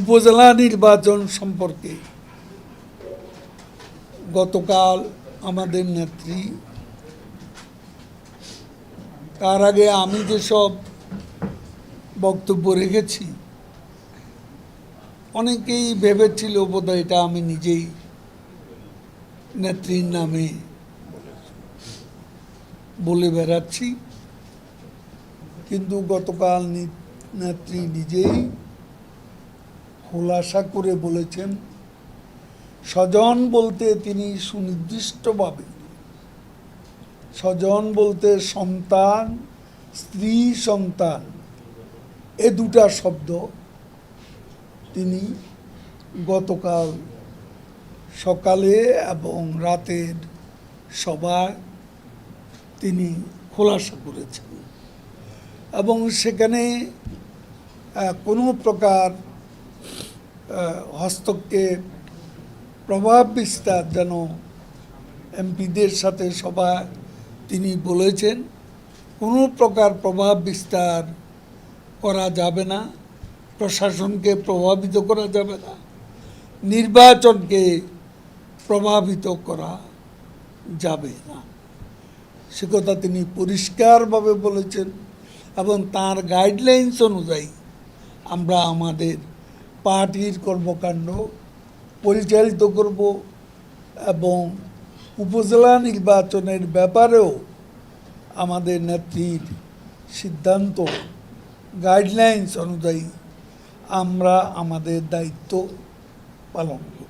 উপজেলা নির্বাচন সম্পর্কে গতকাল আমাদের নেত্রী, তার আগে আমি যেসব বক্তব্য রেখেছি, অনেকেই ভেবেছিল বোধহয় এটা আমি নিজেই নেত্রীর নামে বলে বেড়াচ্ছি, কিন্তু গতকাল নেত্রী নিজেই খোলাসা করে বলেছেন, স্বজন বলতে তিনি সুনির্দিষ্টভাবে, স্বজন বলতে সন্তান, স্ত্রী, সন্তান, এ দুটা শব্দ তিনি গতকাল সকালে এবং রাতের সভায় তিনি খোলাসা করেছেন এবং সেখানে কোনো প্রকার হস্তক্ষেপ, প্রভাব বিস্তার যেন এমপিদের সাথে সভায় তিনি বলেছেন কোনো প্রকার প্রভাব বিস্তার করা যাবে না, প্রশাসনকে প্রভাবিত করা যাবে না, নির্বাচনকে প্রভাবিত করা যাবে না, সে কথা তিনি পরিষ্কারভাবে বলেছেন এবং তার গাইডলাইন্স অনুযায়ী আমরা আমাদের পার্টির কর্মকাণ্ড পরিচালিত করব এবং উপজেলা নির্বাচনের ব্যাপারেও আমাদের নেত্রীর সিদ্ধান্ত, গাইডলাইন্স অনুযায়ী আমরা আমাদের দায়িত্ব পালন করব।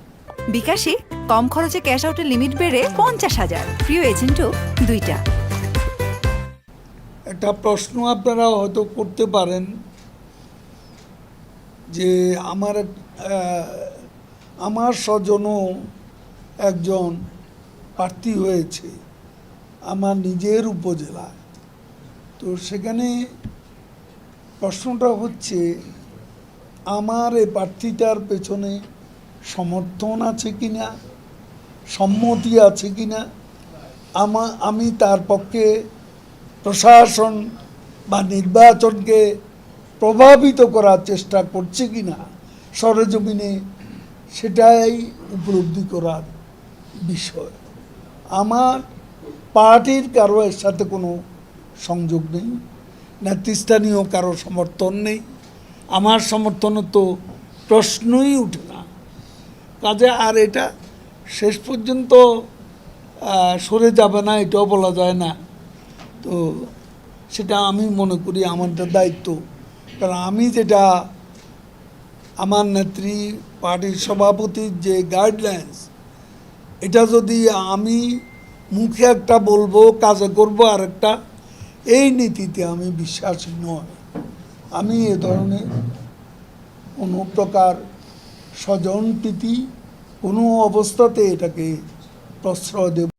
বিকাশে কম খরচে ক্যাশ আউটের লিমিট বেড়ে 50,000, প্রিয় এজেন্টও 2টা। একটা প্রশ্ন আপনারা হয়তো করতে পারেন যে আমার স্বজনও একজন প্রার্থী হয়েছে আমার নিজের উপজেলায়, তো সেখানে প্রশ্নটা হচ্ছে আমার এই প্রার্থীটার পেছনে সমর্থন আছে কিনা, সম্মতি আছে কিনা, আমি তার পক্ষে প্রশাসন বা নির্বাচনকে প্রভাবিত করার চেষ্টা করছে কিনা সরেজমিনে, সেটাই উপলব্ধি করার বিষয়। আমার পার্টির কারো এর সাথে কোনো সংযোগ নেই, নেতৃস্থানীয় কারো সমর্থন নেই, আমার সমর্থনের তো প্রশ্নই উঠে না। কাজে আর এটা শেষ পর্যন্ত সরে যাবে না এটাও বলা যায় না, তো সেটা আমি মনে করি আমাদের দায়িত্ব, কারণ আমি যেটা আমার নেত্রী পার্টির সভাপতির যে গাইডলাইন্স, এটা যদি আমি মুখে একটা বলবো কাজে করবো আরেকটা, এই নীতিতে আমি বিশ্বাসী নয়। আমি এ ধরনের কোনো প্রকার স্বজনপ্রীতি কোনো অবস্থাতে এটাকে প্রশ্রয় দেব